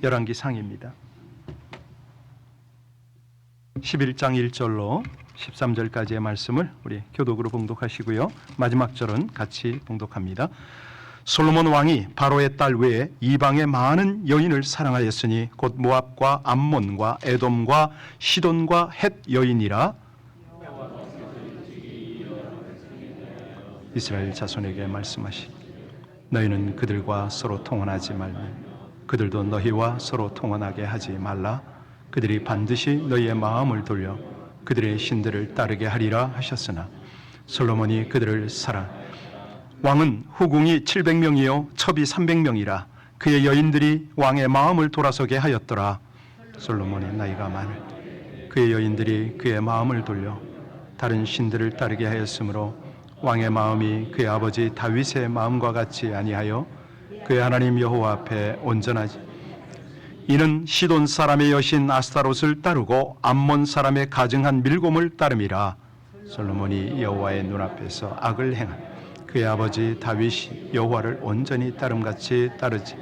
열왕기상입니다. 11장 1절로 13절까지의 말씀을 우리 교독으로 봉독하시고요. 마지막 절은 같이 봉독합니다. 솔로몬 왕이 바로의 딸 외에 이방의 많은 여인을 사랑하였으니 곧 모압과 암몬과 에돔과 시돈과 헷 여인이라. 이스라엘 자손에게 말씀하시니 너희는 그들과 서로 통혼하지 말며 그들도 너희와 서로 통혼하게 하지 말라. 그들이 반드시 너희의 마음을 돌려 그들의 신들을 따르게 하리라 하셨으나 솔로몬이 그들을 왕은 후궁이 700명이요 첩이 300명이라 그의 여인들이 왕의 마음을 돌아서게 하였더라. 솔로몬의 나이가 많을 그의 여인들이 그의 마음을 돌려 다른 신들을 따르게 하였으므로 왕의 마음이 그의 아버지 다윗의 마음과 같이 아니하여 그의 하나님 여호와 앞에 온전하지. 이는 시돈 사람의 여신 아스타롯을 따르고 암몬 사람의 가증한 밀곰을 따름이라. 솔로몬이 여호와의 눈앞에서 악을 행한 그의 아버지 다윗이 여호와를 온전히 따름같이 따르지.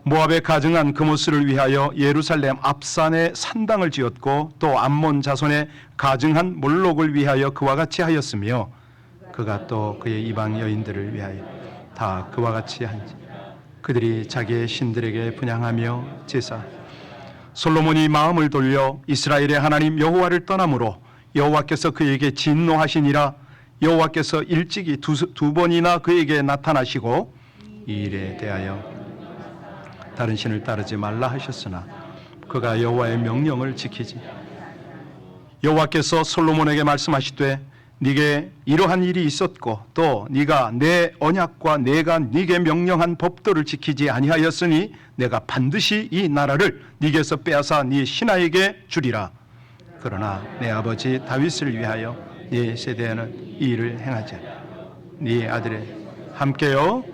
모압에 가증한 그모스를 위하여 예루살렘 앞산에 산당을 지었고 또 암몬 자손의 가증한 몰록을 위하여 그와 같이 하였으며 그가 또 그의 이방 여인들을 위하여 다 그와 같이 한지. 그들이 자기의 신들에게 분향하며 제사. 솔로몬이 마음을 돌려 이스라엘의 하나님 여호와를 떠남으로 여호와께서 그에게 진노하시니라. 여호와께서 일찍이 두 번이나 그에게 나타나시고 이 일에 대하여 다른 신을 따르지 말라 하셨으나 그가 여호와의 명령을 지키지. 여호와께서 솔로몬에게 말씀하시되 네게 이러한 일이 있었고 또 네가 내 언약과 내가 네게 명령한 법도를 지키지 아니하였으니 내가 반드시 이 나라를 네게서 빼앗아 네 신하에게 주리라. 그러나 내 아버지 다윗을 위하여 네 세대에는 이 일을 행하지 않아. 네 아들의 함께요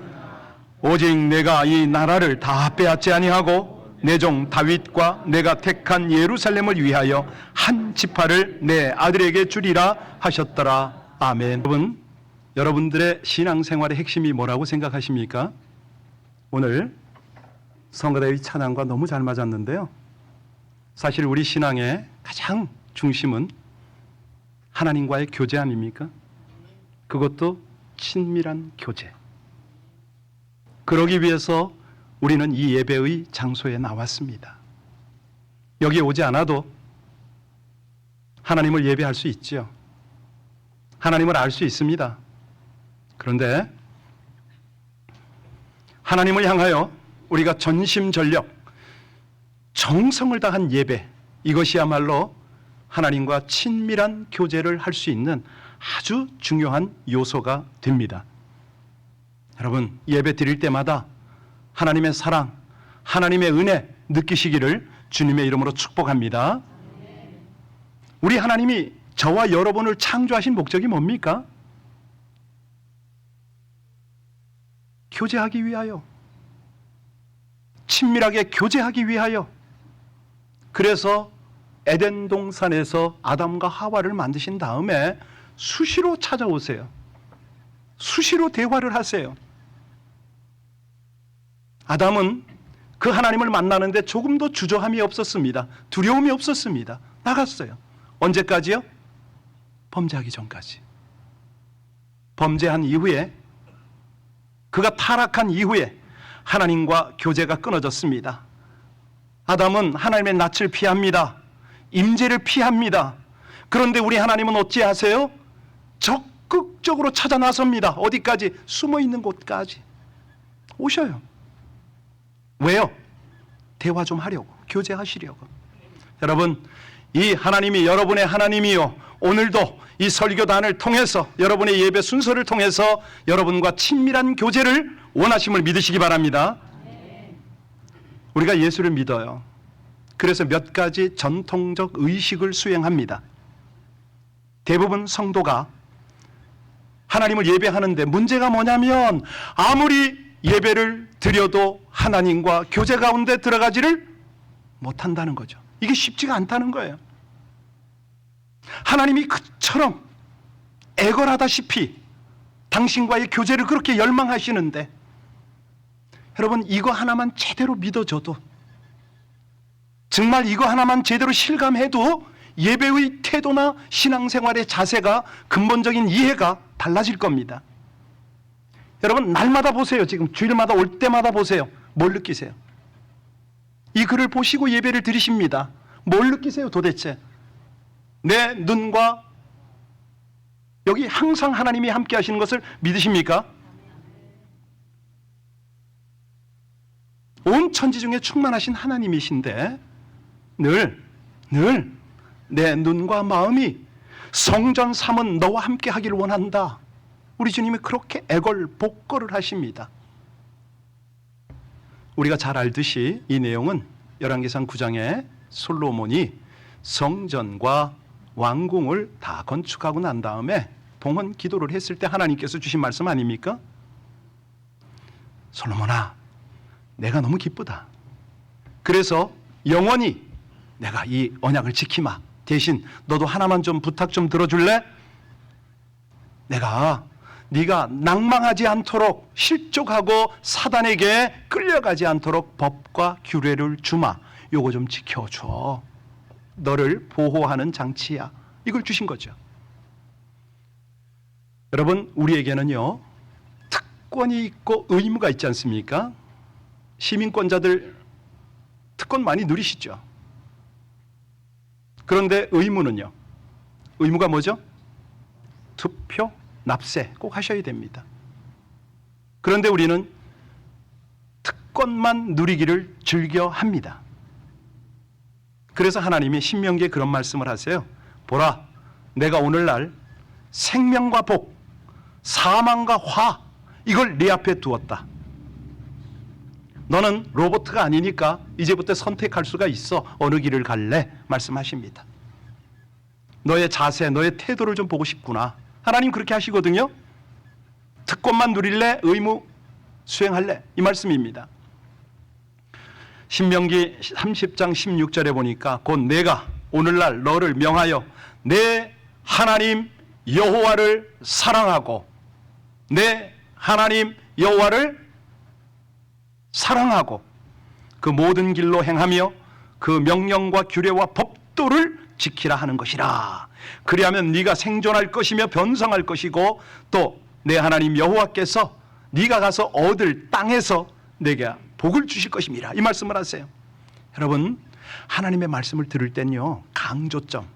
오직 내가 이 나라를 다 빼앗지 아니하고 내 종 다윗과 내가 택한 예루살렘을 위하여 한 지파를 내 아들에게 주리라 하셨더라. 아멘. 여러분들의 신앙생활의 핵심이 뭐라고 생각하십니까? 오늘 성가대의 찬양과 너무 잘 맞았는데요. 사실 우리 신앙의 가장 중심은 하나님과의 교제 아닙니까? 그것도 친밀한 교제. 그러기 위해서 우리는 이 예배의 장소에 나왔습니다. 여기 오지 않아도 하나님을 예배할 수 있죠. 하나님을 알 수 있습니다. 그런데 하나님을 향하여 우리가 전심전력, 정성을 다한 예배, 이것이야말로 하나님과 친밀한 교제를 할 수 있는 아주 중요한 요소가 됩니다. 여러분, 예배 드릴 때마다 하나님의 사랑, 하나님의 은혜 느끼시기를 주님의 이름으로 축복합니다. 우리 하나님이 저와 여러분을 창조하신 목적이 뭡니까? 교제하기 위하여, 친밀하게 교제하기 위하여. 그래서 에덴 동산에서 아담과 하와를 만드신 다음에 수시로 찾아오세요. 수시로 대화를 하세요. 아담은 그 하나님을 만나는데 조금도 주저함이 없었습니다. 두려움이 없었습니다. 나갔어요. 언제까지요? 범죄하기 전까지. 범죄한 이후에, 그가 타락한 이후에 하나님과 교제가 끊어졌습니다. 아담은 하나님의 낯을 피합니다. 임재를 피합니다. 그런데 우리 하나님은 어찌하세요? 적극적으로 찾아 나섭니다. 어디까지? 숨어있는 곳까지 오셔요. 왜요? 대화 좀 하려고, 교제하시려고. 여러분, 이 하나님이 여러분의 하나님이요, 오늘도 이 설교단을 통해서, 여러분의 예배 순서를 통해서 여러분과 친밀한 교제를 원하심을 믿으시기 바랍니다. 우리가 예수를 믿어요. 그래서 몇 가지 전통적 의식을 수행합니다. 대부분 성도가 하나님을 예배하는데 문제가 뭐냐면 아무리 예배를 드려도 하나님과 교제 가운데 들어가지를 못한다는 거죠. 이게 쉽지가 않다는 거예요. 하나님이 그처럼 애걸하다시피 당신과의 교제를 그렇게 열망하시는데, 여러분, 이거 하나만 제대로 믿어줘도 정말 이거 하나만 제대로 실감해도 예배의 태도나 신앙생활의 자세가, 근본적인 이해가 달라질 겁니다. 여러분, 날마다 보세요. 지금 주일마다 올 때마다 보세요. 뭘 느끼세요? 이 글을 보시고 예배를 드리십니다. 뭘 느끼세요 도대체? 내 눈과 여기 항상 하나님이 함께 하시는 것을 믿으십니까? 온 천지 중에 충만하신 하나님이신데 늘 내 눈과 마음이 성전 삼은 너와 함께 하기를 원한다. 우리 주님이 그렇게 애걸복걸을 하십니다. 우리가 잘 알듯이 이 내용은 열왕기상 9장에 솔로몬이 성전과 왕궁을 다 건축하고 난 다음에 봉헌 기도를 했을 때 하나님께서 주신 말씀 아닙니까? 솔로몬아, 내가 너무 기쁘다. 그래서 영원히 내가 이 언약을 지키마. 대신 너도 하나만 좀 부탁 좀 들어줄래? 내가 네가 낭망하지 않도록, 실족하고 사단에게 끌려가지 않도록 법과 규례를 주마. 요거 좀 지켜줘. 너를 보호하는 장치야. 이걸 주신 거죠. 여러분, 우리에게는요 특권이 있고 의무가 있지 않습니까? 시민권자들 특권 많이 누리시죠. 그런데 의무는요? 의무가 뭐죠? 투표, 납세 꼭 하셔야 됩니다. 그런데 우리는 특권만 누리기를 즐겨 합니다. 그래서 하나님이 신명기에 그런 말씀을 하세요. 보라, 내가 오늘날 생명과 복, 사망과 화, 이걸 네 앞에 두었다. 너는 로봇가 아니니까 이제부터 선택할 수가 있어. 어느 길을 갈래? 말씀하십니다. 너의 자세, 너의 태도를 좀 보고 싶구나. 하나님 그렇게 하시거든요. 특권만 누릴래? 의무 수행할래? 이 말씀입니다. 신명기 30장 16절에 보니까 곧 내가 오늘날 너를 명하여 내 하나님 여호와를 사랑하고 내 하나님 여호와를 사랑하고 그 모든 길로 행하며 그 명령과 규례와 법도를 지키라 하는 것이라. 그리하면 네가 생존할 것이며 번성할 것이고 또 내 하나님 여호와께서 네가 가서 얻을 땅에서 내게 복을 주실 것입니다. 이 말씀을 하세요. 여러분, 하나님의 말씀을 들을 땐요 강조점,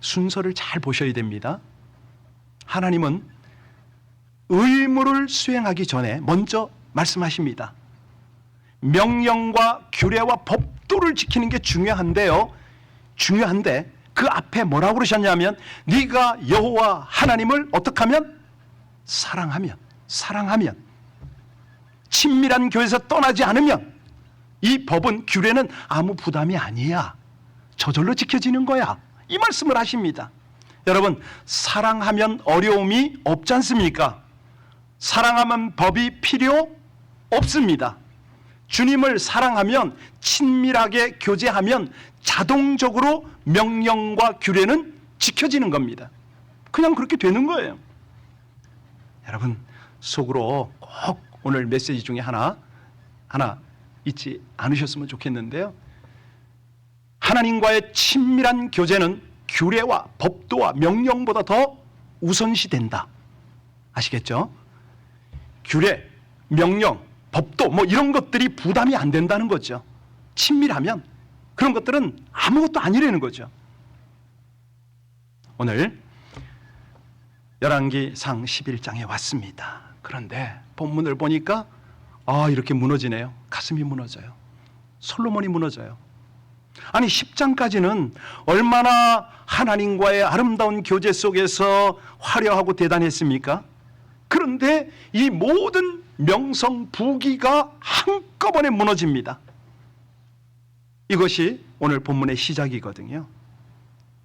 순서를 잘 보셔야 됩니다. 하나님은 의무를 수행하기 전에 먼저 말씀하십니다. 명령과 규례와 법도를 지키는 게 중요한데요. 중요한데 그 앞에 뭐라고 그러셨냐면 네가 여호와 하나님을 어떻게 하면? 사랑하면 친밀한 교회에서 떠나지 않으면 이 법은, 규례는 아무 부담이 아니야. 저절로 지켜지는 거야. 이 말씀을 하십니다. 여러분, 사랑하면 어려움이 없지 않습니까? 사랑하면 법이 필요 없습니다. 주님을 사랑하면, 친밀하게 교제하면 자동적으로 명령과 규례는 지켜지는 겁니다. 그냥 그렇게 되는 거예요. 여러분, 속으로 꼭 오늘 메시지 중에 하나 잊지 않으셨으면 좋겠는데요. 하나님과의 친밀한 교제는 규례와 법도와 명령보다 더 우선시 된다. 아시겠죠? 규례, 명령, 법도 뭐 이런 것들이 부담이 안 된다는 거죠. 친밀하면 그런 것들은 아무것도 아니라는 거죠. 오늘 열왕기상 11장에 왔습니다. 그런데 본문을 보니까 이렇게 무너지네요. 가슴이 무너져요. 솔로몬이 무너져요. 아니 10장까지는 얼마나 하나님과의 아름다운 교제 속에서 화려하고 대단했습니까? 그런데 이 모든 명성부기가 한꺼번에 무너집니다. 이것이 오늘 본문의 시작이거든요.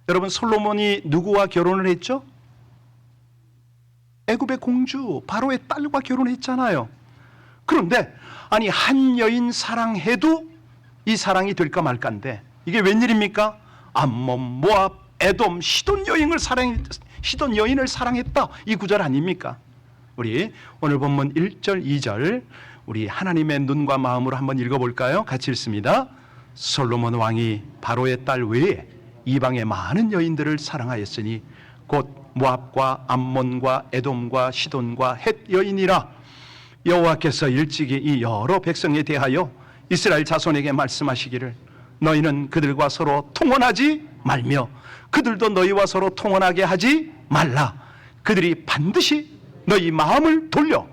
여러분, 솔로몬이 누구와 결혼을 했죠? 애굽의 공주 바로의 딸과 결혼했잖아요. 그런데 아니 한 여인 사랑해도 이 사랑이 될까 말까인데 이게 웬일입니까? 암몬, 모압, 에돔, 시돈 여인을 사랑했다. 이 구절 아닙니까? 우리 오늘 본문 1절, 2절 우리 하나님의 눈과 마음으로 한번 읽어볼까요? 같이 읽습니다. 솔로몬 왕이 바로의 딸 외에 이방의 많은 여인들을 사랑하였으니 곧 모압과 암몬과 에돔과 시돈과 헷 여인이라. 여호와께서 일찍이 이 여러 백성에 대하여 이스라엘 자손에게 말씀하시기를 너희는 그들과 서로 통혼하지 말며 그들도 너희와 서로 통혼하게 하지 말라. 그들이 반드시 너희 마음을 돌려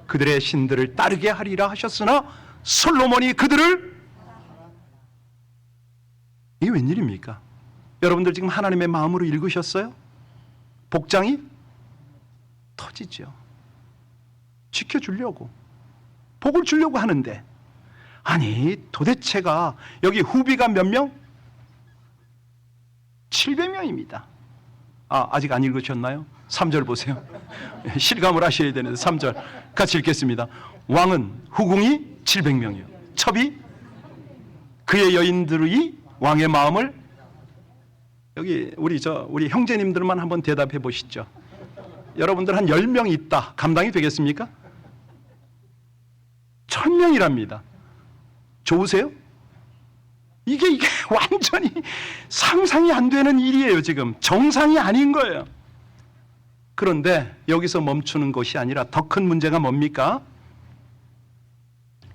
그들의 신들을 따르게 하리라 하셨으나 솔로몬이 그들을, 이게 웬일입니까? 여러분들 지금 하나님의 마음으로 읽으셨어요? 복장이 터지죠. 지켜주려고, 복을 주려고 하는데, 아니 도대체가 여기 후비가 몇 명? 700명입니다. 아직 안 읽으셨나요? 3절 보세요. 실감을 하셔야 되는데 3절 같이 읽겠습니다. 왕은 후궁이 700명이요 첩이 그의 여인들이 왕의 마음을, 여기 우리 형제님들만 한번 대답해 보시죠. 여러분들 한 10명 있다. 감당이 되겠습니까? 1000명이랍니다. 좋으세요? 이게 완전히 상상이 안 되는 일이에요. 지금 정상이 아닌 거예요. 그런데 여기서 멈추는 것이 아니라 더 큰 문제가 뭡니까?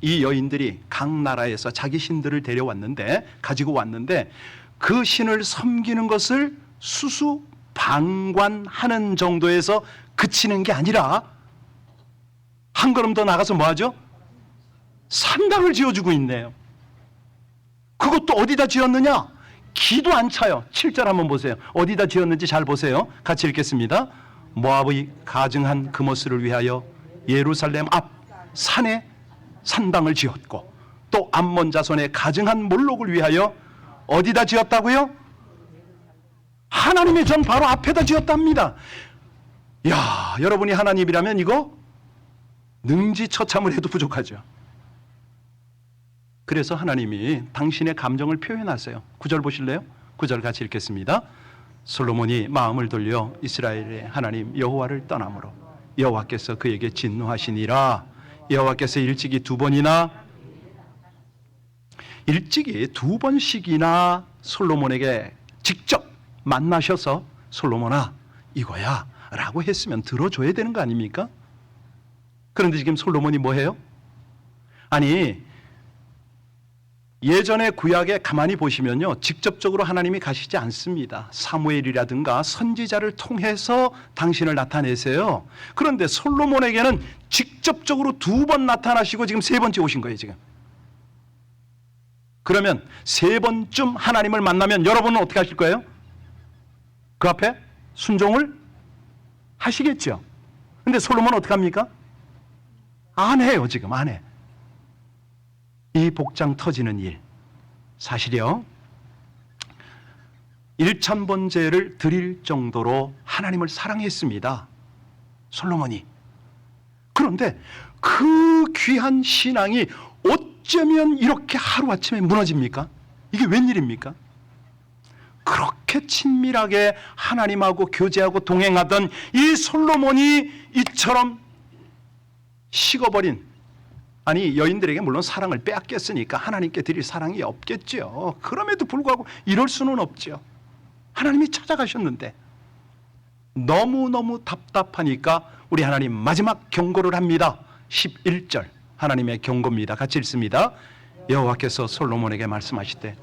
이 여인들이 각 나라에서 자기 신들을 가지고 왔는데 그 신을 섬기는 것을 수수방관하는 정도에서 그치는 게 아니라 한 걸음 더 나가서 뭐 하죠? 산당을 지어주고 있네요. 그것도 어디다 지었느냐? 기도 안 차요. 7절 한번 보세요. 어디다 지었는지 잘 보세요. 같이 읽겠습니다. 모압의 가증한 그모스를 위하여 예루살렘 앞 산에 산당을 지었고 또 암몬 자손의 가증한 몰록을 위하여 어디다 지었다고요? 하나님의 전 바로 앞에다 지었답니다. 야, 여러분이 하나님이라면 이거 능지처참을 해도 부족하죠. 그래서 하나님이 당신의 감정을 표현하세요. 9절 보실래요? 9절 같이 읽겠습니다. 솔로몬이 마음을 돌려 이스라엘의 하나님 여호와를 떠나므로 여호와께서 그에게 진노하시니라. 여호와께서 일찍이 두 번씩이나 솔로몬에게 직접 만나셔서 솔로몬아 이거야 라고 했으면 들어줘야 되는 거 아닙니까? 그런데 지금 솔로몬이 뭐해요? 아니 예전의 구약에 가만히 보시면요, 직접적으로 하나님이 가시지 않습니다. 사무엘이라든가 선지자를 통해서 당신을 나타내세요. 그런데 솔로몬에게는 직접적으로 2번 나타나시고 지금 3번째 오신 거예요. 지금 그러면 3번쯤 하나님을 만나면 여러분은 어떻게 하실 거예요? 그 앞에 순종을 하시겠죠. 근데 솔로몬은 어떻게 합니까? 안 해요. 지금 안 해. 이 복장 터지는 일, 사실이요 1000번제를 드릴 정도로 하나님을 사랑했습니다, 솔로몬이. 그런데 그 귀한 신앙이 어쩌면 이렇게 하루아침에 무너집니까? 이게 웬일입니까? 그렇게 친밀하게 하나님하고 교제하고 동행하던 이 솔로몬이 이처럼 식어버린, 아니 여인들에게 물론 사랑을 빼앗겼으니까 하나님께 드릴 사랑이 없겠죠. 그럼에도 불구하고 이럴 수는 없죠. 하나님이 찾아가셨는데 너무너무 답답하니까 우리 하나님 마지막 경고를 합니다. 11절 하나님의 경고입니다. 같이 읽습니다. 여호와께서 솔로몬에게 말씀하시되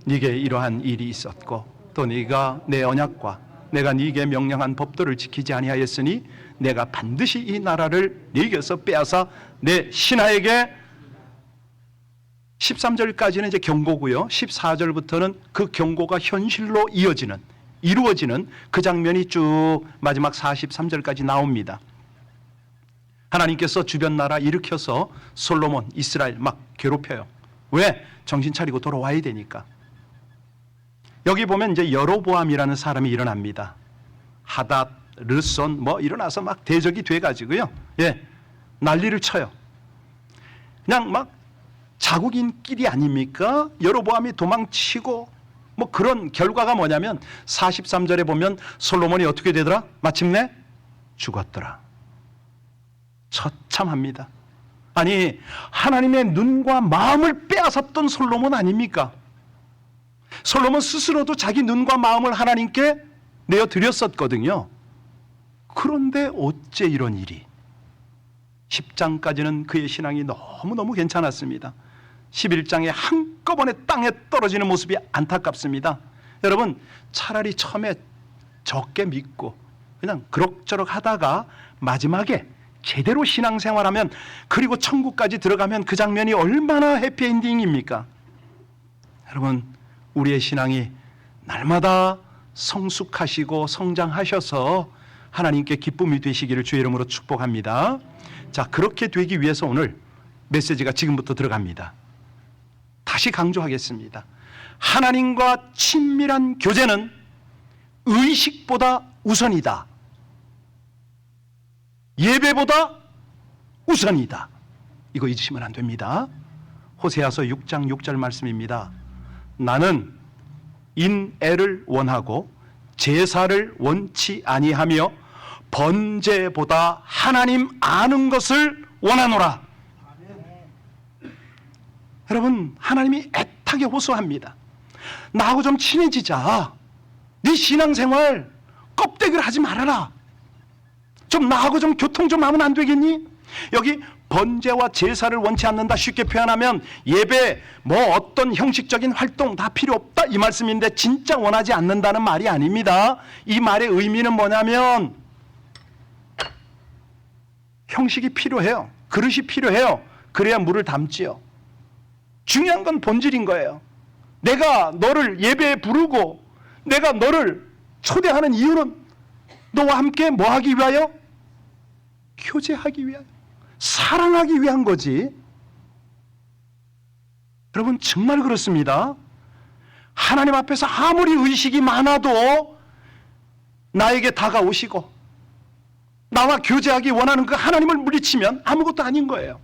네게 이러한 일이 있었고 또 네가 내 언약과 내가 네게 명령한 법도를 지키지 아니하였으니 내가 반드시 이 나라를 네게서 빼앗아 내 신하에게, 13절까지는 이제 경고고요. 14절부터는 그 경고가 현실로 이루어지는 그 장면이 쭉 마지막 43절까지 나옵니다. 하나님께서 주변 나라 일으켜서 솔로몬, 이스라엘 막 괴롭혀요. 왜? 정신 차리고 돌아와야 되니까. 여기 보면 이제 여로보암이라는 사람이 일어납니다. 하닷, 르손 뭐 일어나서 막 대적이 돼가지고요. 난리를 쳐요. 그냥 막 자국인끼리 아닙니까? 여로보암이 도망치고 뭐 그런 결과가 뭐냐면 43절에 보면 솔로몬이 어떻게 되더라? 마침내 죽었더라. 처참합니다. 아니 하나님의 눈과 마음을 빼앗았던 솔로몬 아닙니까? 솔로몬 스스로도 자기 눈과 마음을 하나님께 내어드렸었거든요. 그런데 어째 이런 일이? 10장까지는 그의 신앙이 너무너무 괜찮았습니다. 11장에 한꺼번에 땅에 떨어지는 모습이 안타깝습니다. 여러분, 차라리 처음에 적게 믿고 그냥 그럭저럭 하다가 마지막에 제대로 신앙생활하면, 그리고 천국까지 들어가면 그 장면이 얼마나 해피엔딩입니까? 여러분, 우리의 신앙이 날마다 성숙하시고 성장하셔서 하나님께 기쁨이 되시기를 주의 이름으로 축복합니다. 자, 그렇게 되기 위해서 오늘 메시지가 지금부터 들어갑니다. 다시 강조하겠습니다. 하나님과 친밀한 교제는 의식보다 우선이다. 예배보다 우선이다. 이거 잊으시면 안 됩니다. 호세아서 6장 6절 말씀입니다. 나는 인애를 원하고 제사를 원치 아니하며 번제보다 하나님 아는 것을 원하노라. 여러분, 하나님이 애타게 호소합니다. 나하고 좀 친해지자. 네 신앙생활 껍데기를 하지 말아라. 좀 나하고 좀 교통 좀 하면 안 되겠니? 여기 번제와 제사를 원치 않는다, 쉽게 표현하면 예배, 뭐 어떤 형식적인 활동 다 필요 없다, 이 말씀인데, 진짜 원하지 않는다는 말이 아닙니다. 이 말의 의미는 뭐냐면 형식이 필요해요. 그릇이 필요해요. 그래야 물을 담지요. 중요한 건 본질인 거예요. 내가 너를 예배에 부르고 내가 너를 초대하는 이유는 너와 함께 뭐 하기 위하여? 교제하기 위하여, 사랑하기 위한 거지. 여러분, 정말 그렇습니다. 하나님 앞에서 아무리 의식이 많아도 나에게 다가오시고 나와 교제하기 원하는 그 하나님을 물리치면 아무것도 아닌 거예요.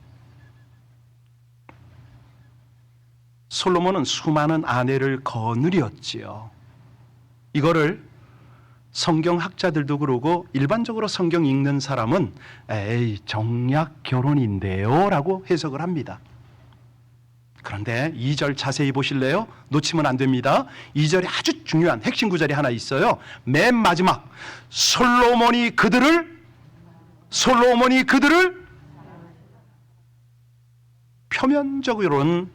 솔로몬은 수많은 아내를 거느렸지요. 이거를 성경학자들도 그러고 일반적으로 성경 읽는 사람은 에이, 정략 결혼인데요 라고 해석을 합니다. 그런데 2절 자세히 보실래요? 놓치면 안 됩니다. 2절에 아주 중요한 핵심 구절이 하나 있어요. 맨 마지막, 솔로몬이 그들을 표면적으로는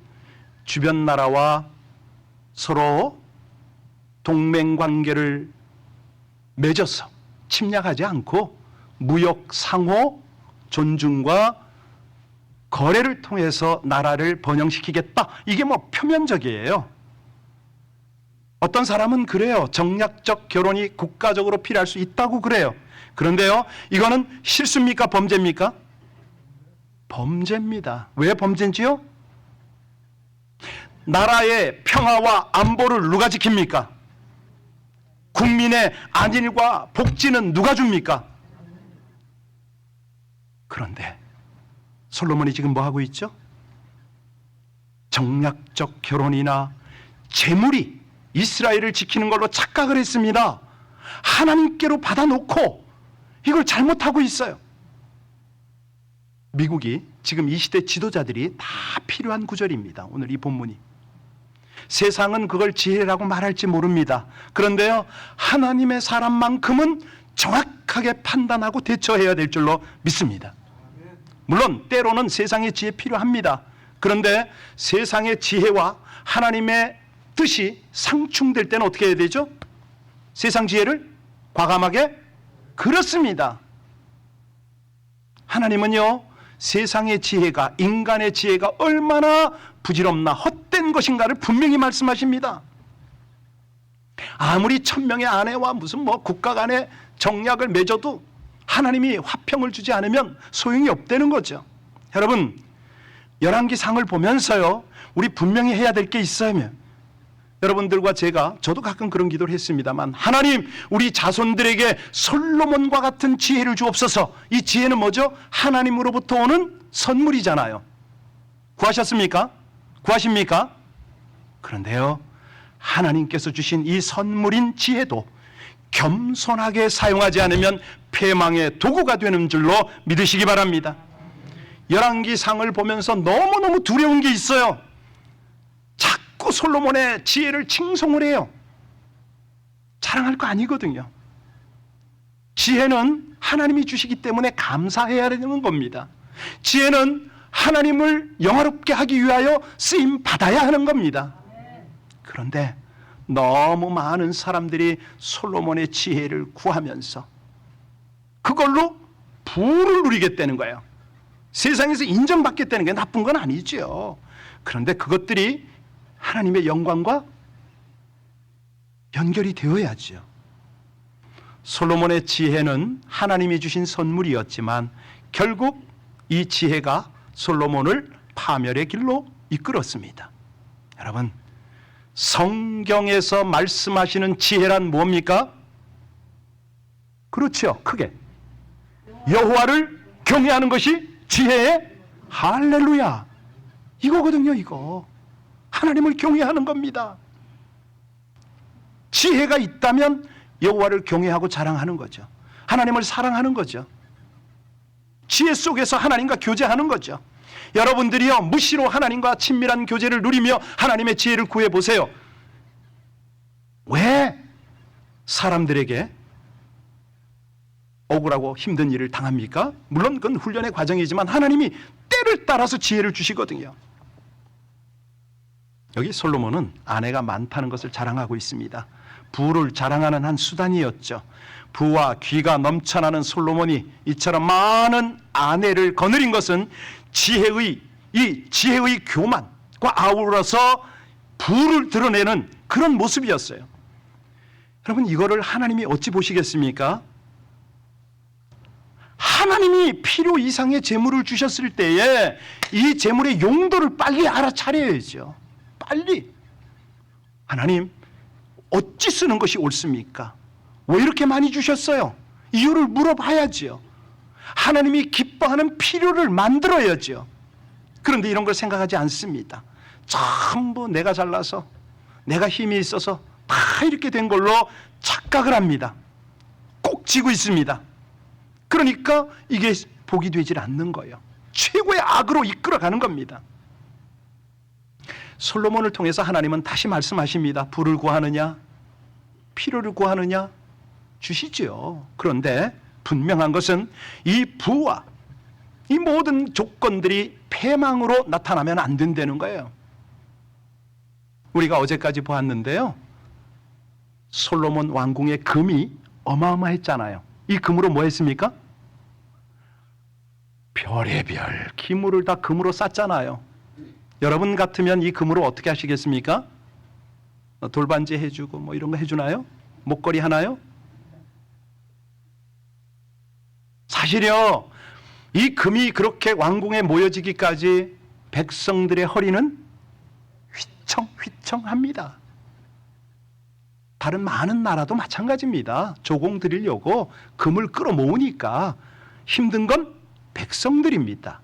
주변 나라와 서로 동맹관계를 맺어서 침략하지 않고 무역 상호 존중과 거래를 통해서 나라를 번영시키겠다. 이게 뭐 표면적이에요. 어떤 사람은 그래요. 정략적 결혼이 국가적으로 필요할 수 있다고 그래요. 그런데요, 이거는 실수입니까? 범죄입니까? 범죄입니다. 왜 범죄인지요? 나라의 평화와 안보를 누가 지킵니까? 국민의 안일과 복지는 누가 줍니까? 그런데 솔로몬이 지금 뭐 하고 있죠? 정략적 결혼이나 재물이 이스라엘을 지키는 걸로 착각을 했습니다. 하나님께로 받아놓고 이걸 잘못하고 있어요. 미국이 지금 이 시대 지도자들이 다 필요한 구절입니다. 오늘 이 본문이. 세상은 그걸 지혜라고 말할지 모릅니다. 그런데요, 하나님의 사람만큼은 정확하게 판단하고 대처해야 될 줄로 믿습니다. 물론 때로는 세상의 지혜 필요합니다. 그런데 세상의 지혜와 하나님의 뜻이 상충될 때는 어떻게 해야 되죠? 세상 지혜를 과감하게, 그렇습니다. 하나님은요, 세상의 지혜가, 인간의 지혜가 얼마나 부질없나 헛된 것인가를 분명히 말씀하십니다. 아무리 천명의 아내와 무슨 뭐 국가 간의 정략을 맺어도 하나님이 화평을 주지 않으면 소용이 없다는 거죠. 여러분, 열왕기상을 보면서요, 우리 분명히 해야 될 게 있어요. 여러분들과 저도 가끔 그런 기도를 했습니다만, 하나님, 우리 자손들에게 솔로몬과 같은 지혜를 주옵소서. 이 지혜는 뭐죠? 하나님으로부터 오는 선물이잖아요. 구하셨습니까? 구하십니까? 그런데요, 하나님께서 주신 이 선물인 지혜도 겸손하게 사용하지 않으면 패망의 도구가 되는 줄로 믿으시기 바랍니다. 열왕기상을 보면서 너무너무 두려운 게 있어요. 자꾸 솔로몬의 지혜를 칭송을 해요. 자랑할 거 아니거든요. 지혜는 하나님이 주시기 때문에 감사해야 되는 겁니다. 지혜는 하나님을 영화롭게 하기 위하여 쓰임 받아야 하는 겁니다. 그런데 너무 많은 사람들이 솔로몬의 지혜를 구하면서 그걸로 부를 누리겠다는 거예요. 세상에서 인정받겠다는 게 나쁜 건 아니죠. 그런데 그것들이 하나님의 영광과 연결이 되어야죠. 솔로몬의 지혜는 하나님이 주신 선물이었지만 결국 이 지혜가 솔로몬을 파멸의 길로 이끌었습니다. 여러분, 성경에서 말씀하시는 지혜란 뭡니까? 그렇죠. 크게 여호와를 경외하는 것이 지혜의 할렐루야, 이거거든요. 이거 하나님을 경외하는 겁니다. 지혜가 있다면 여호와를 경외하고 자랑하는 거죠. 하나님을 사랑하는 거죠. 지혜 속에서 하나님과 교제하는 거죠. 여러분들이요, 무시로 하나님과 친밀한 교제를 누리며 하나님의 지혜를 구해보세요. 왜 사람들에게 억울하고 힘든 일을 당합니까? 물론 그건 훈련의 과정이지만 하나님이 때를 따라서 지혜를 주시거든요. 여기 솔로몬은 아내가 많다는 것을 자랑하고 있습니다. 부를 자랑하는 한 수단이었죠. 부와 귀가 넘쳐나는 솔로몬이 이처럼 많은 아내를 거느린 것은 지혜의 교만과 아우러서 부를 드러내는 그런 모습이었어요. 여러분, 이거를 하나님이 어찌 보시겠습니까? 하나님이 필요 이상의 재물을 주셨을 때에 이 재물의 용도를 빨리 알아차려야죠. 빨리. 하나님, 어찌 쓰는 것이 옳습니까? 왜 이렇게 많이 주셨어요? 이유를 물어봐야죠. 하나님이 기뻐하는 필요를 만들어야죠. 그런데 이런 걸 생각하지 않습니다. 전부 내가 잘나서, 내가 힘이 있어서 다 이렇게 된 걸로 착각을 합니다. 꼭 쥐고 있습니다. 그러니까 이게 복이 되질 않는 거예요. 최고의 악으로 이끌어가는 겁니다. 솔로몬을 통해서 하나님은 다시 말씀하십니다. 부를 구하느냐? 필요를 구하느냐? 주시죠. 그런데 분명한 것은 이 부와 이 모든 조건들이 패망으로 나타나면 안 된다는 거예요. 우리가 어제까지 보았는데요, 솔로몬 왕궁의 금이 어마어마했잖아요. 이 금으로 뭐 했습니까? 별의별 기물을 다 금으로 쌌잖아요. 여러분 같으면 이 금으로 어떻게 하시겠습니까? 돌반지 해주고 뭐 이런 거 해주나요? 목걸이 하나요? 사실요, 이 금이 그렇게 왕궁에 모여지기까지 백성들의 허리는 휘청휘청합니다. 다른 많은 나라도 마찬가지입니다. 조공 드리려고 금을 끌어모으니까 힘든 건 백성들입니다.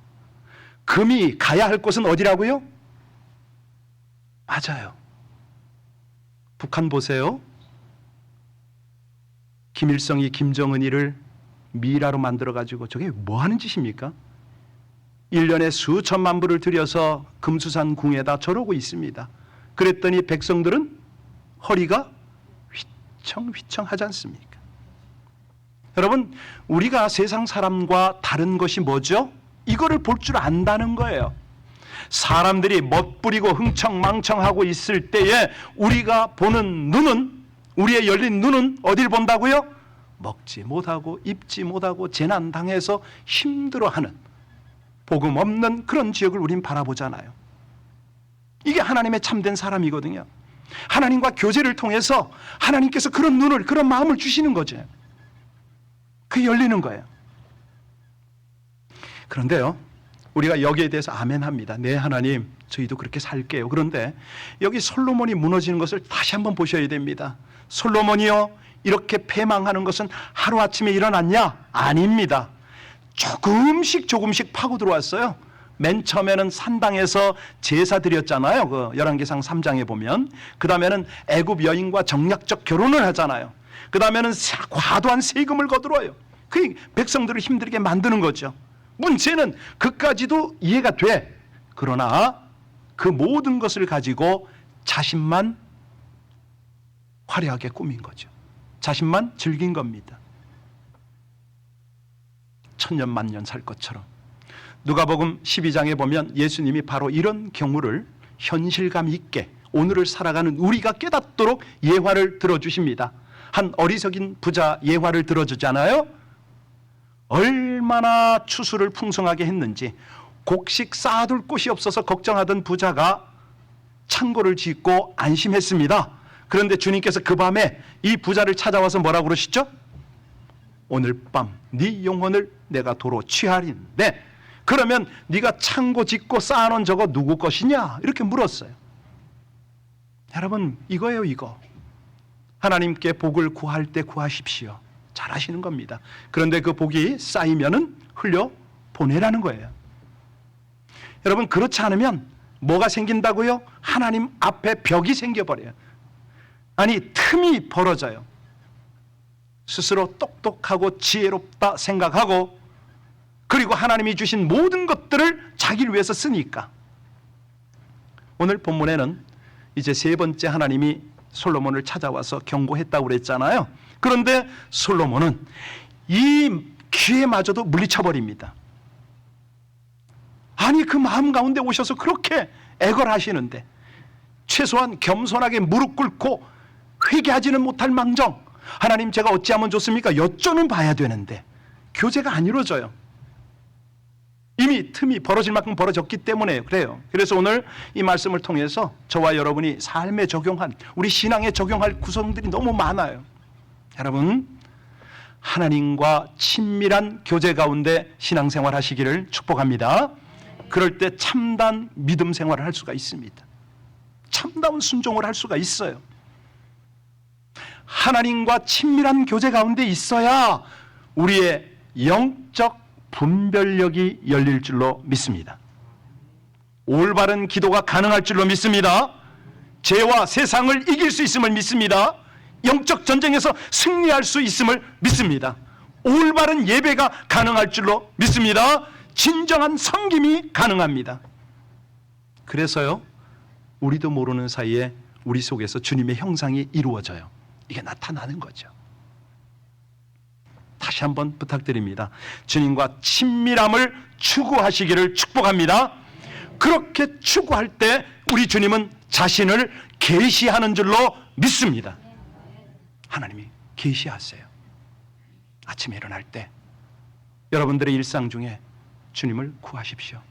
금이 가야 할 곳은 어디라고요? 맞아요. 북한 보세요. 김일성이 김정은이를 미라로 만들어가지고 저게 뭐 하는 짓입니까? 1년에 수천만 불을 들여서 금수산 궁에다 절하고 있습니다. 그랬더니 백성들은 허리가 휘청휘청 하지 않습니까? 여러분, 우리가 세상 사람과 다른 것이 뭐죠? 이거를 볼 줄 안다는 거예요. 사람들이 멋부리고 흥청망청하고 있을 때에 우리가 보는 눈은, 우리의 열린 눈은 어딜 본다고요? 먹지 못하고 입지 못하고 재난당해서 힘들어하는, 복음 없는 그런 지역을 우린 바라보잖아요. 이게 하나님의 참된 사람이거든요. 하나님과 교제를 통해서 하나님께서 그런 눈을, 그런 마음을 주시는 거죠. 그게 열리는 거예요. 그런데요, 우리가 여기에 대해서 아멘합니다. 네, 하나님, 저희도 그렇게 살게요. 그런데 여기 솔로몬이 무너지는 것을 다시 한번 보셔야 됩니다. 솔로몬이요, 이렇게 패망하는 것은 하루아침에 일어났냐? 아닙니다. 조금씩 파고 들어왔어요. 맨 처음에는 산당에서 제사 드렸잖아요. 그 열왕기상 3장에 보면. 그 다음에는 애굽 여인과 정략적 결혼을 하잖아요. 그 다음에는 과도한 세금을 거들어요. 그 백성들을 힘들게 만드는 거죠. 문제는 그까지도 이해가 돼. 그러나 그 모든 것을 가지고 자신만 화려하게 꾸민 거죠. 자신만 즐긴 겁니다. 천년 만년 살 것처럼. 누가복음 12장에 보면 예수님이 바로 이런 경우를 현실감 있게 오늘을 살아가는 우리가 깨닫도록 예화를 들어주십니다. 한 어리석인 부자 예화를 들어주잖아요. 얼마나 추수를 풍성하게 했는지 곡식 쌓아둘 곳이 없어서 걱정하던 부자가 창고를 짓고 안심했습니다. 그런데 주님께서 그 밤에 이 부자를 찾아와서 뭐라고 그러시죠? 오늘 밤 네 영혼을 내가 도로 취하리인데 그러면 네가 창고 짓고 쌓아놓은 저거 누구 것이냐? 이렇게 물었어요. 여러분, 이거예요, 이거. 하나님께 복을 구할 때 구하십시오. 잘 하시는 겁니다. 그런데 그 복이 쌓이면은 흘려 보내라는 거예요. 여러분, 그렇지 않으면 뭐가 생긴다고요? 하나님 앞에 벽이 생겨버려요. 아니, 틈이 벌어져요. 스스로 똑똑하고 지혜롭다 생각하고 그리고 하나님이 주신 모든 것들을 자기를 위해서 쓰니까. 오늘 본문에는 이제 세 번째 하나님이 솔로몬을 찾아와서 경고했다고 그랬잖아요. 그런데 솔로몬은 이 기회마저도 물리쳐버립니다. 아니, 그 마음 가운데 오셔서 그렇게 애걸하시는데 최소한 겸손하게 무릎 꿇고 회개하지는 못할 망정, 하나님 제가 어찌하면 좋습니까? 여쭤는 봐야 되는데 교제가 안 이루어져요. 이미 틈이 벌어질 만큼 벌어졌기 때문에 그래요. 그래서 오늘 이 말씀을 통해서 저와 여러분이 삶에 적용한, 우리 신앙에 적용할 구성들이 너무 많아요. 여러분, 하나님과 친밀한 교제 가운데 신앙생활 하시기를 축복합니다. 그럴 때 참단 믿음 생활을 할 수가 있습니다. 참다운 순종을 할 수가 있어요. 하나님과 친밀한 교제 가운데 있어야 우리의 영적 분별력이 열릴 줄로 믿습니다. 올바른 기도가 가능할 줄로 믿습니다. 죄와 세상을 이길 수 있음을 믿습니다. 영적 전쟁에서 승리할 수 있음을 믿습니다. 올바른 예배가 가능할 줄로 믿습니다. 진정한 섬김이 가능합니다. 그래서요, 우리도 모르는 사이에 우리 속에서 주님의 형상이 이루어져요. 이게 나타나는 거죠. 다시 한번 부탁드립니다. 주님과 친밀함을 추구하시기를 축복합니다. 그렇게 추구할 때 우리 주님은 자신을 계시하는 줄로 믿습니다. 하나님이 계시하세요. 아침에 일어날 때 여러분들의 일상 중에 주님을 구하십시오.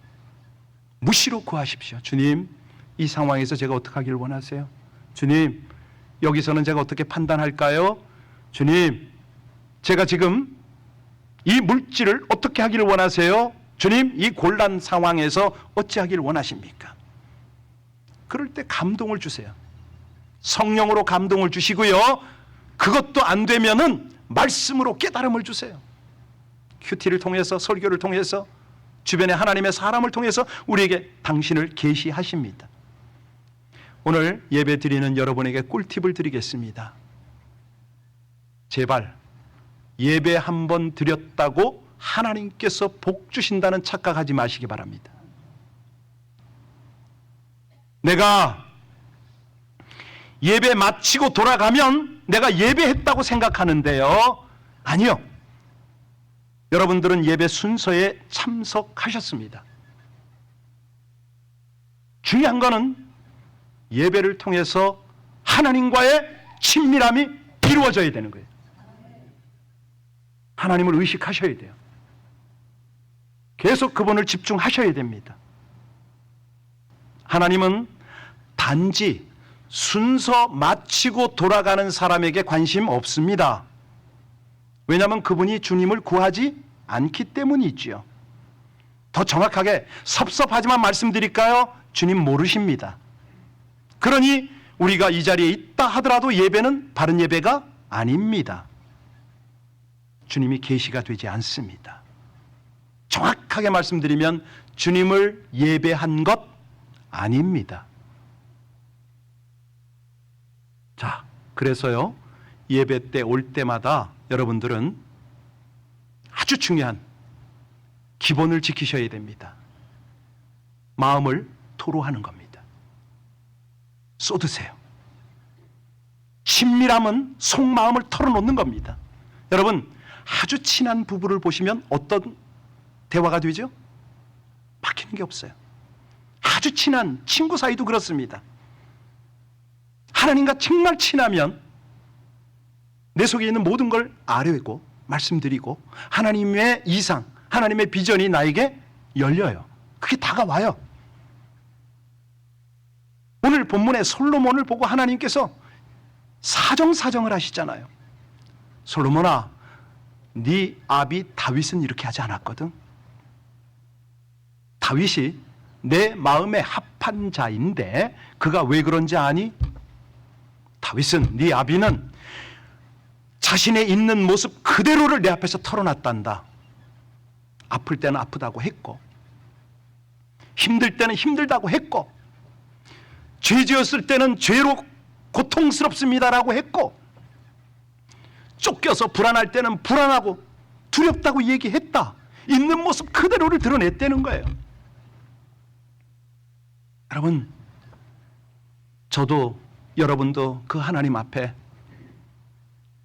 무시로 구하십시오. 주님, 이 상황에서 제가 어떻게 하길 원하세요? 주님, 여기서는 제가 어떻게 판단할까요? 주님, 제가 지금 이 물질을 어떻게 하기를 원하세요? 주님, 이 곤란 상황에서 어찌하기를 원하십니까? 그럴 때 감동을 주세요. 성령으로 감동을 주시고요. 그것도 안 되면은 말씀으로 깨달음을 주세요. 큐티를 통해서, 설교를 통해서, 주변의 하나님의 사람을 통해서 우리에게 당신을 계시하십니다. 오늘 예배 드리는 여러분에게 꿀팁을 드리겠습니다. 제발 예배 한 번 드렸다고 하나님께서 복 주신다는 착각하지 마시기 바랍니다. 내가 예배 마치고 돌아가면 내가 예배했다고 생각하는데요. 아니요. 여러분들은 예배 순서에 참석하셨습니다. 중요한 것은 예배를 통해서 하나님과의 친밀함이 이루어져야 되는 거예요. 하나님을 의식하셔야 돼요. 계속 그분을 집중하셔야 됩니다. 하나님은 단지 순서 마치고 돌아가는 사람에게 관심 없습니다. 왜냐하면 그분이 주님을 구하지 않기 때문이지요. 더 정확하게 섭섭하지만 말씀드릴까요? 주님 모르십니다. 그러니 우리가 이 자리에 있다 하더라도 예배는 바른 예배가 아닙니다. 주님이 계시가 되지 않습니다. 정확하게 말씀드리면 주님을 예배한 것 아닙니다. 자, 그래서요, 예배 때 올 때마다 여러분들은 아주 중요한 기본을 지키셔야 됩니다. 마음을 토로하는 겁니다. 쏟으세요. 친밀함은 속마음을 털어놓는 겁니다. 여러분, 아주 친한 부부를 보시면 어떤 대화가 되죠? 막히는 게 없어요. 아주 친한 친구 사이도 그렇습니다. 하나님과 정말 친하면 내 속에 있는 모든 걸 아뢰고 말씀드리고 하나님의 이상, 하나님의 비전이 나에게 열려요. 그게 다가와요. 오늘 본문의 솔로몬을 보고 하나님께서 사정사정을 하시잖아요. 솔로몬아, 네 아비 다윗은 이렇게 하지 않았거든. 다윗이 내 마음에 합한 자인데 그가 왜 그런지 아니? 다윗은, 네 아비는 자신의 있는 모습 그대로를 내 앞에서 털어놨단다. 아플 때는 아프다고 했고, 힘들 때는 힘들다고 했고, 죄 지었을 때는 죄로 고통스럽습니다라고 했고, 쫓겨서 불안할 때는 불안하고 두렵다고 얘기했다. 있는 모습 그대로를 드러냈다는 거예요. 여러분, 저도 여러분도 그 하나님 앞에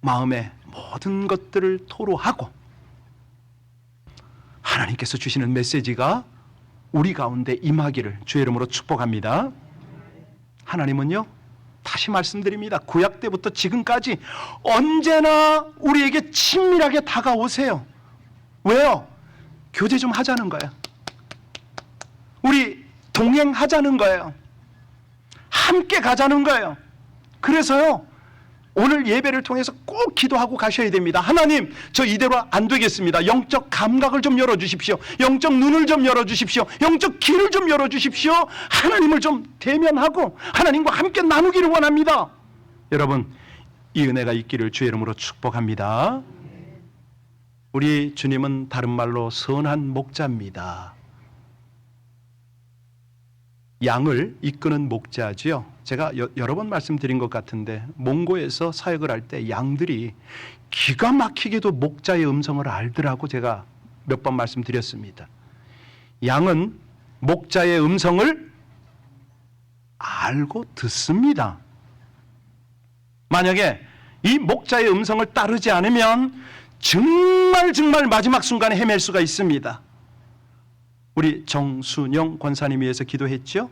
마음의 모든 것들을 토로하고 하나님께서 주시는 메시지가 우리 가운데 임하기를 주의 이름으로 축복합니다. 하나님은요, 다시 말씀드립니다. 구약 때부터 지금까지 언제나 우리에게 친밀하게 다가오세요. 왜요? 교제 좀 하자는 거예요. 우리 동행하자는 거예요. 함께 가자는 거예요. 그래서요, 오늘 예배를 통해서 꼭 기도하고 가셔야 됩니다. 하나님, 저 이대로 안 되겠습니다. 영적 감각을 좀 열어주십시오. 영적 눈을 좀 열어주십시오. 영적 길을 좀 열어주십시오. 하나님을 좀 대면하고 하나님과 함께 나누기를 원합니다. 여러분, 이 은혜가 있기를 주의 이름으로 축복합니다. 우리 주님은 다른 말로 선한 목자입니다. 양을 이끄는 목자지요. 제가 여러 번 말씀드린 것 같은데 몽고에서 사역을 할 때 양들이 기가 막히게도 목자의 음성을 알더라고 제가 몇 번 말씀드렸습니다. 양은 목자의 음성을 알고 듣습니다. 만약에 이 목자의 음성을 따르지 않으면 정말 마지막 순간에 헤맬 수가 있습니다. 우리 정순영 권사님이 위해서 기도했죠?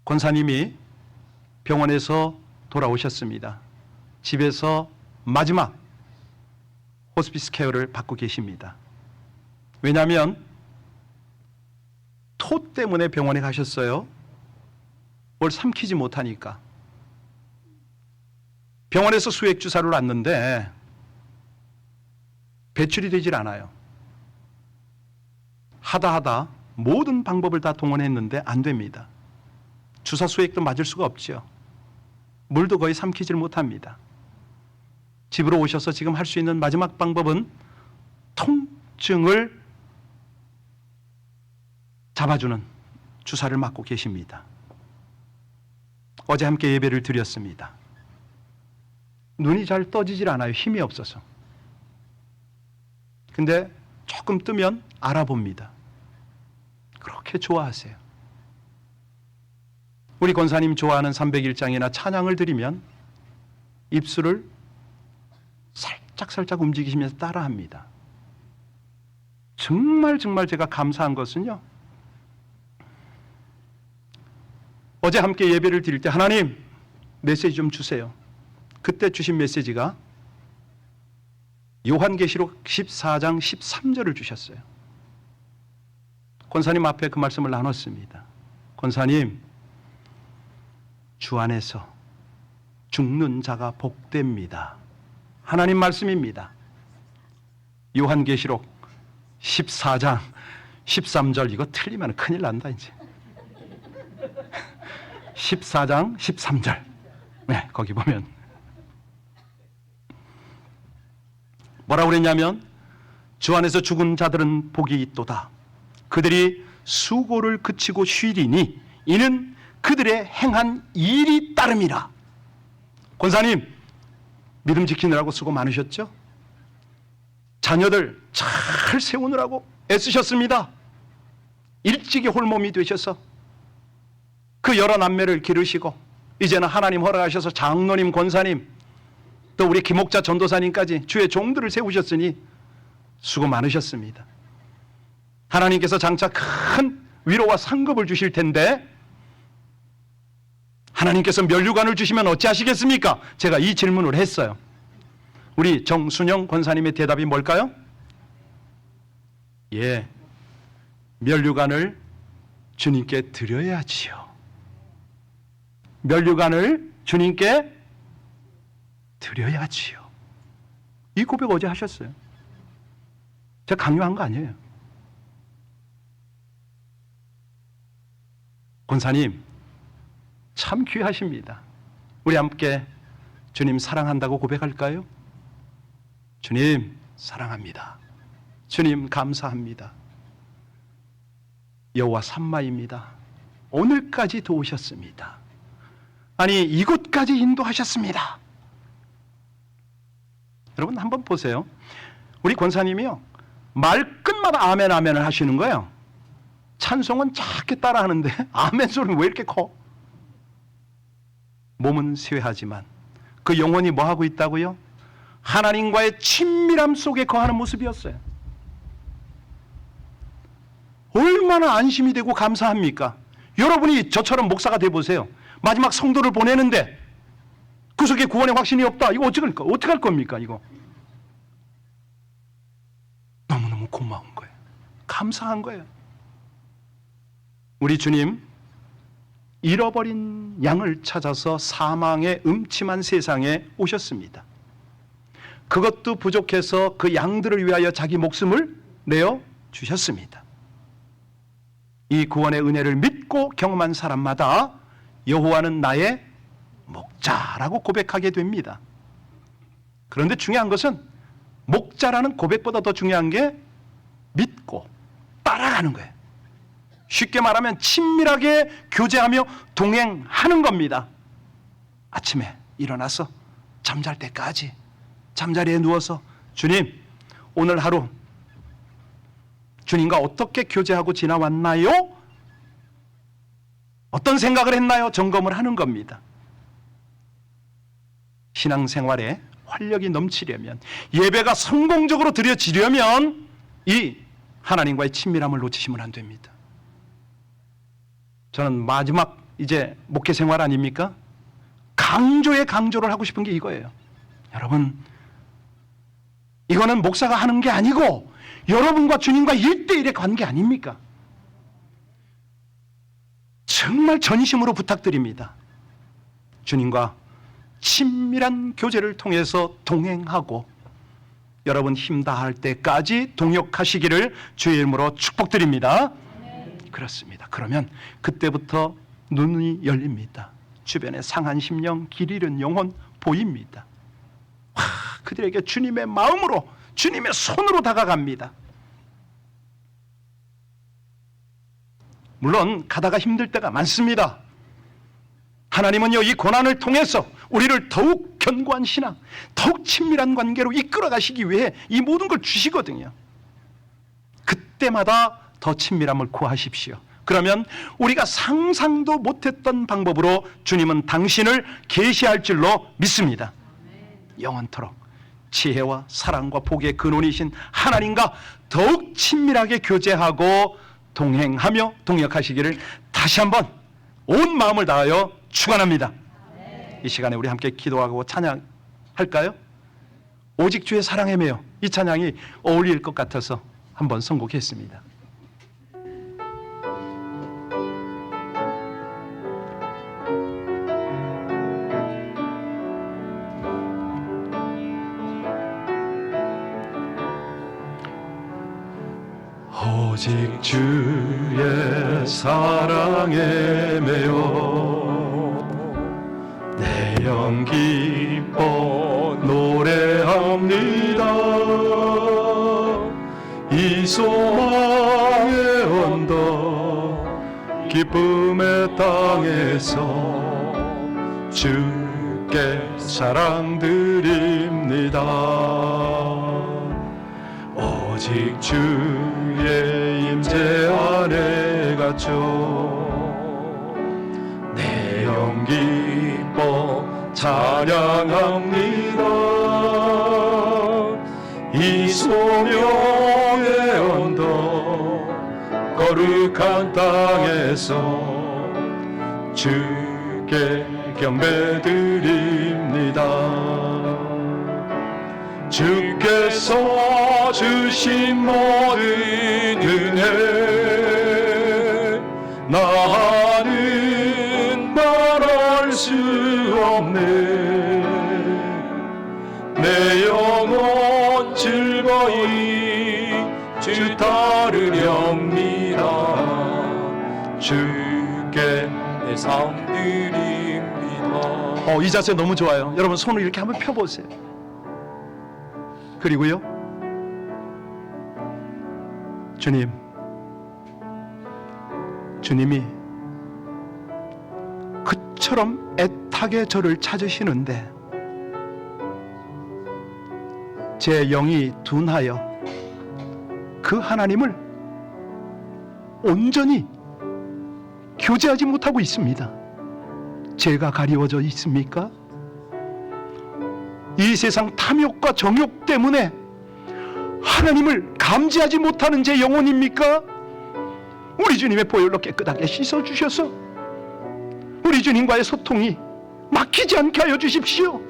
권사님이 병원에서 돌아오셨습니다. 집에서 마지막 호스피스 케어를 받고 계십니다. 왜냐하면 토 때문에 병원에 가셨어요. 뭘 삼키지 못하니까. 병원에서 수액 주사를 놨는데 배출이 되질 않아요. 하다 모든 방법을 다 동원했는데 안 됩니다. 주사 수액도 맞을 수가 없죠. 물도 거의 삼키질 못합니다. 집으로 오셔서 지금 할 수 있는 마지막 방법은 통증을 잡아주는 주사를 맞고 계십니다. 어제 함께 예배를 드렸습니다. 눈이 잘 떠지질 않아요. 힘이 없어서. 근데 조금 뜨면 알아봅니다. 그렇게 좋아하세요. 우리 권사님 좋아하는 301장이나 찬양을 드리면 입술을 살짝 움직이시면서 따라합니다. 정말 제가 감사한 것은요, 어제 함께 예배를 드릴 때 하나님 메시지 좀 주세요. 그때 주신 메시지가 요한계시록 14장 13절을 주셨어요. 권사님 앞에 그 말씀을 나눴습니다. 권사님, 주 안에서 죽는 자가 복됩니다. 하나님 말씀입니다. 요한계시록 14장 13절 이거 틀리면 큰일 난다 이제. 14장 13절. 네, 거기 보면 뭐라고 그랬냐면 주 안에서 죽은 자들은 복이 있도다. 그들이 수고를 그치고 쉬리니 이는 그들의 행한 일이 따름이라. 권사님, 믿음 지키느라고 수고 많으셨죠? 자녀들 잘 세우느라고 애쓰셨습니다. 일찍이 홀몸이 되셔서 그 여러 남매를 기르시고 이제는 하나님 허락하셔서 장로님, 권사님, 또 우리 김옥자 전도사님까지 주의 종들을 세우셨으니 수고 많으셨습니다. 하나님께서 장차 큰 위로와 상급을 주실 텐데 하나님께서 면류관을 주시면 어찌하시겠습니까? 제가 이 질문을 했어요. 우리 정순영 권사님의 대답이 뭘까요? 예, 면류관을 주님께 드려야지요. 면류관을 주님께 드려야지요. 이 고백 어제 하셨어요. 제가 강요한 거 아니에요. 권사님 참 귀하십니다. 우리 함께 주님 사랑한다고 고백할까요? 주님 사랑합니다. 주님 감사합니다. 여호와 삼마입니다. 오늘까지 도우셨습니다. 아니 이곳까지 인도하셨습니다. 여러분 한번 보세요. 우리 권사님이요 말끝마다 아멘 아멘을 하시는 거예요. 찬송은 작게 따라하는데 아멘 소리는 왜 이렇게 커? 몸은 쇠하지만 그 영혼이 뭐 하고 있다고요? 하나님과의 친밀함 속에 거하는 모습이었어요. 얼마나 안심이 되고 감사합니까? 여러분이 저처럼 목사가 돼보세요. 마지막 성도를 보내는데 그 속에 구원의 확신이 없다. 이거 어떻게 할 겁니까? 이거 너무너무 고마운 거예요. 감사한 거예요. 우리 주님 잃어버린 양을 찾아서 사망의 음침한 세상에 오셨습니다. 그것도 부족해서 그 양들을 위하여 자기 목숨을 내어 주셨습니다. 이 구원의 은혜를 믿고 경험한 사람마다 여호와는 나의 목자라고 고백하게 됩니다. 그런데 중요한 것은 목자라는 고백보다 더 중요한 게 믿고 따라가는 거예요. 쉽게 말하면 친밀하게 교제하며 동행하는 겁니다. 아침에 일어나서 잠잘 때까지 잠자리에 누워서 주님 오늘 하루 주님과 어떻게 교제하고 지나왔나요? 어떤 생각을 했나요? 점검을 하는 겁니다. 신앙생활에 활력이 넘치려면 예배가 성공적으로 드려지려면 이 하나님과의 친밀함을 놓치시면 안 됩니다. 저는 마지막 이제 목회 생활 아닙니까? 강조를 하고 싶은 게 이거예요. 여러분 이거는 목사가 하는 게 아니고 여러분과 주님과 1대1의 관계 아닙니까? 정말 전심으로 부탁드립니다. 주님과 친밀한 교제를 통해서 동행하고 여러분 힘 다할 때까지 동역하시기를 주의 이름으로 축복드립니다. 그렇습니다. 그러면 그때부터 눈이 열립니다. 주변에 상한 심령, 길 잃은 영혼 보입니다. 그들에게 주님의 마음으로 주님의 손으로 다가갑니다. 물론 가다가 힘들 때가 많습니다. 하나님은요 이 고난을 통해서 우리를 더욱 견고한 신앙, 더욱 친밀한 관계로 이끌어 가시기 위해 이 모든 걸 주시거든요. 그때마다 더 친밀함을 구하십시오. 그러면 우리가 상상도 못했던 방법으로 주님은 당신을 계시할 줄로 믿습니다. 영원토록 지혜와 사랑과 복의 근원이신 하나님과 더욱 친밀하게 교제하고 동행하며 동역하시기를 다시 한번 온 마음을 다하여 축원합니다. 이 시간에 우리 함께 기도하고 찬양할까요? 오직 주의 사랑에 매여 이 찬양이 어울릴 것 같아서 한번 선곡했습니다. 오직 주의 사랑에 매여 내 영 기뻐 노래합니다. 이 소망의 언덕 기쁨의 땅에서 주께 사랑 드립니다. 오직 주의 임재 안에 갇혀 찬양합니다. 이 소명의 언덕 거룩한 땅에서 주께 경배드립니다. 주께서 주신 모든 은혜 나는 말할 수 없네. 내 영혼 즐거이 주 따르렵니다. 주께 내 삶 드립니다. 이 자세 너무 좋아요. 여러분 손을 이렇게 한번 펴보세요. 그리고요, 주님이 그처럼 애타게 저를 찾으시는데 제 영이 둔하여 그 하나님을 온전히 교제하지 못하고 있습니다. 죄가 가리워져 있습니까? 이 세상 탐욕과 정욕 때문에 하나님을 감지하지 못하는 제 영혼입니까? 우리 주님의 보혈로 깨끗하게 씻어주셔서 우리 주님과의 소통이 막히지 않게 하여 주십시오.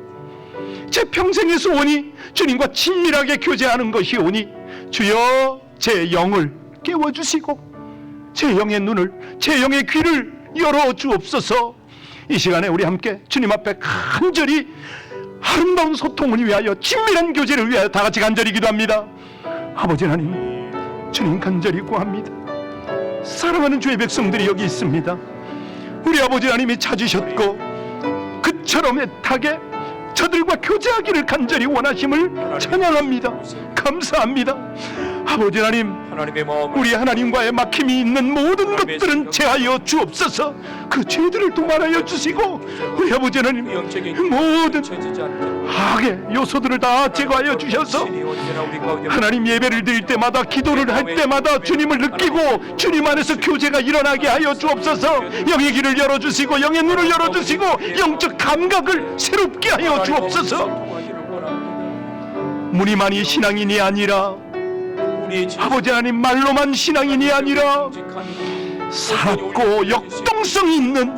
제 평생의 소원이 주님과 친밀하게 교제하는 것이오니 주여 제 영을 깨워주시고 제 영의 눈을, 제 영의 귀를 열어주옵소서. 이 시간에 우리 함께 주님 앞에 간절히 아름다운 소통을 위하여, 친밀한 교제를 위하여 다 같이 간절히 기도합니다. 아버지 하나님, 주님 간절히 구합니다. 사랑하는 주의 백성들이 여기 있습니다. 우리 아버지 하나님이 찾으셨고 그처럼 애타게 저들과 교제하기를 간절히 원하심을 찬양합니다. 감사합니다. 아버지 하나님, 우리 하나님과의 막힘이 있는 모든 것들은 제하여 주옵소서. 그 죄들을 도말하여 주시고 우리 아버지 하나님 모든 악의 요소들을 다 제거하여 주셔서 하나님 예배를 드릴 때마다, 기도를 할 때마다 주님을 느끼고 주님 안에서 교제가 일어나게 하여 주옵소서. 영의 길을 열어주시고 영의 눈을 열어주시고 영적 감각을 새롭게 하여 주옵소서. 무늬만이 신앙인이 아니라, 아버지 하나님 말로만 신앙인이 아니라 살았고 역동성이 있는,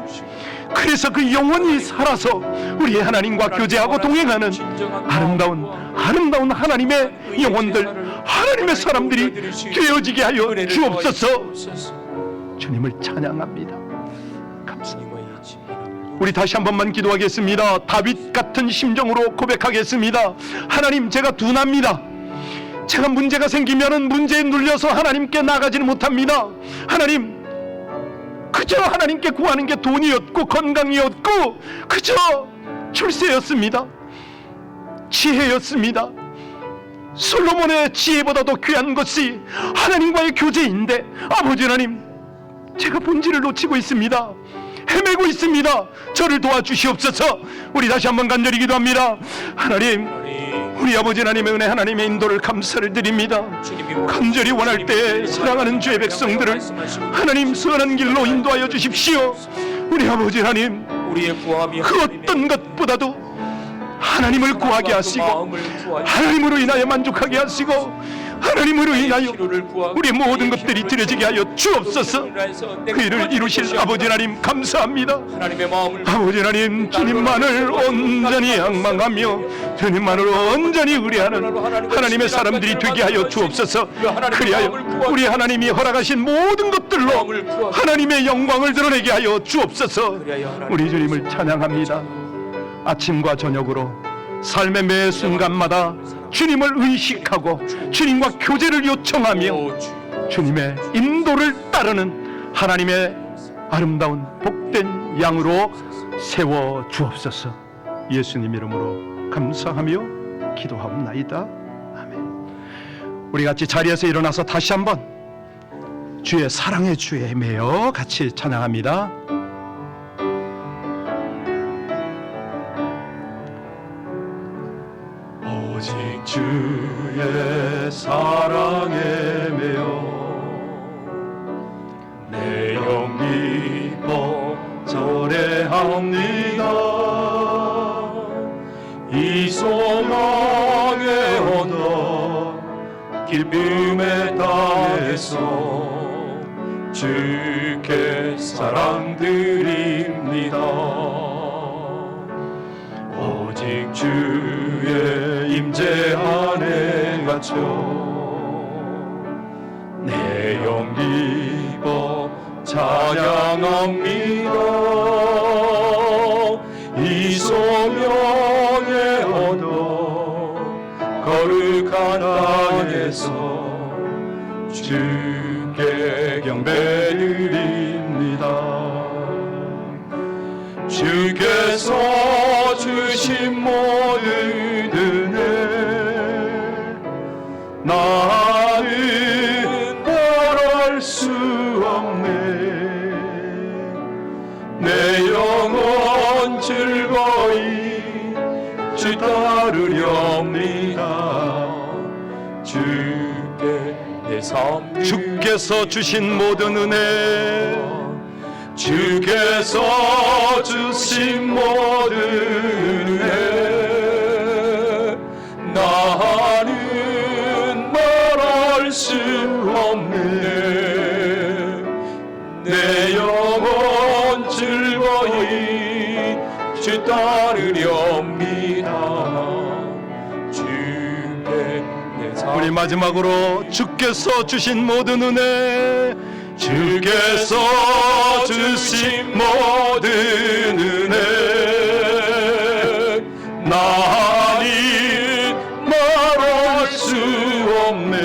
그래서 그 영혼이 살아서 우리 하나님과 교제하고 동행하는 아름다운 하나님의 영혼들, 하나님의 사람들이 되어지게 하여 주옵소서. 주님을 찬양합니다. 감사합니다. 우리 다시 한 번만 기도하겠습니다. 다윗 같은 심정으로 고백하겠습니다. 하나님, 제가 둔합니다. 제가 문제가 생기면은 문제에 눌려서 하나님께 나가지는 못합니다. 하나님, 그저 하나님께 구하는 게 돈이었고 건강이었고 그저 출세였습니다. 지혜였습니다. 솔로몬의 지혜보다도 귀한 것이 하나님과의 교제인데, 아버지 하나님, 제가 본질을 놓치고 있습니다. 헤매고 있습니다. 저를 도와주시옵소서. 우리 다시 한번 간절히 기도합니다. 하나님, 우리 아버지 하나님의 은혜, 하나님의 인도를 감사를 드립니다. 간절히 원할 때 사랑하는 주의 백성들을 하나님 선한 길로 인도하여 주십시오. 우리 아버지 하나님, 그 어떤 것보다도 하나님을 구하게 하시고 하나님으로 인하여 만족하게 하시고 하나님으로 인하여 우리의 모든 것들이 드려지게 하여 주옵소서. 그 일을 이루실 아버지 하나님 감사합니다. 아버지 하나님, 주님만을 온전히仰망하며 주님만을 온전히 의뢰하는 하나님의 사람들이 되게 하여 주옵소서. 그리하여 우리 하나님이 허락하신 모든 것들로 하나님의 영광을 드러내게 하여 주옵소서. 우리 주님을 찬양합니다. 아침과 저녁으로 삶의 매 순간마다 주님을 의식하고 주님과 교제를 요청하며 주님의 인도를 따르는 하나님의 아름다운 복된 양으로 세워 주옵소서. 예수님 이름으로 감사하며 기도하옵나이다. 아멘. 우리 같이 자리에서 일어나서 다시 한번 주의 사랑의 주에 매여 같이 찬양합니다. 오직 주의 사랑에 매여 내 영 기뻐 절해합니다. 기쁨의 땅에서 주께 사랑드립니다. 오직 주의 임재 안에 갇혀 내 영 기뻐 찬양합니다. 이 소명의 언덕 거룩한 땅에서 주께 경배드립니다. 주께서 주신 모든 은혜 나는 말할 수 없네. 내 영혼 즐거이 주 따르렵니다. 주께 내 삶 주께서 주신 모든 은혜 주께서 주신 모든 은혜 나는 말할 수 없네. 내 영혼 즐거이 주 따르렵니다. 주께 내 삶 우리 마지막으로 주께서 주신 모든 은혜 주께서 주신 모든 은혜 나는 말할 수 없네.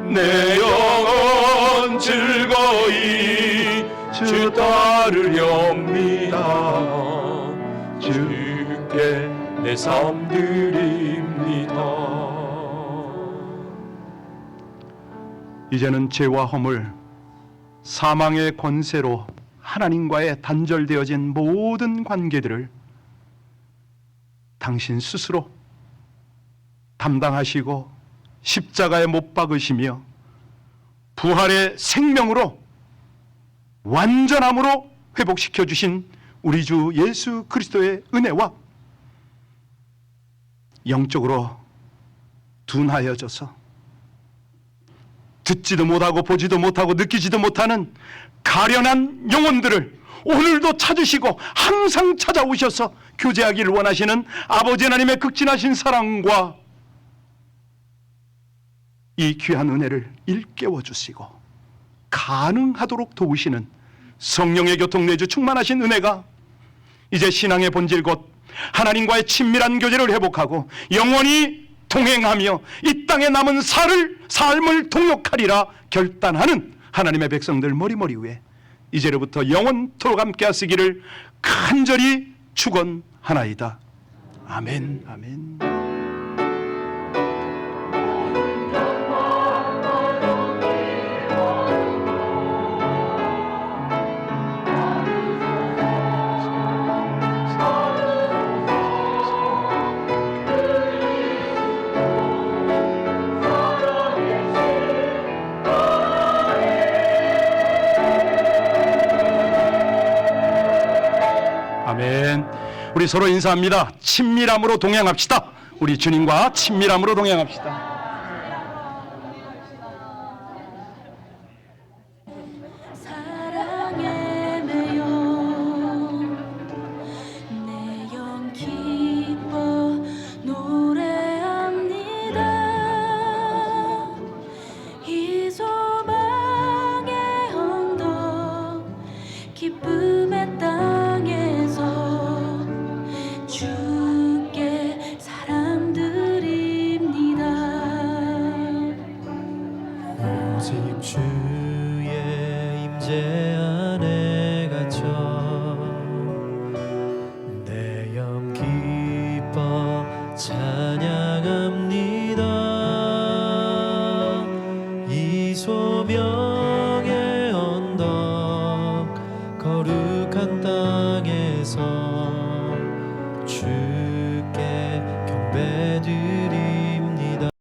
내 영혼 즐거이 주 따르렵니다. 주께 내 삶 드립니다. 이제는 죄와 허물, 사망의 권세로 하나님과의 단절되어진 모든 관계들을 당신 스스로 담당하시고 십자가에 못 박으시며 부활의 생명으로 완전함으로 회복시켜 주신 우리 주 예수 그리스도의 은혜와 영적으로 둔하여져서 듣지도 못하고 보지도 못하고 느끼지도 못하는 가련한 영혼들을 오늘도 찾으시고 항상 찾아오셔서 교제하기를 원하시는 아버지 하나님의 극진하신 사랑과 이 귀한 은혜를 일깨워 주시고 가능하도록 도우시는 성령의 교통 내주 충만하신 은혜가 이제 신앙의 본질 곧 하나님과의 친밀한 교제를 회복하고 영원히 동행하며 이 땅에 남은 삶을 동역하리라 결단하는 하나님의 백성들 머리머리 위에 이제로부터 영원토록 함께 하시기를 간절히 축원하나이다. 아멘. 아멘. 아멘. 우리 서로 인사합니다. 친밀함으로 동행합시다. 우리 주님과 친밀함으로 동행합시다. 기쁨의 땅에서 주께 사랑드립니다. 오직 주의 임재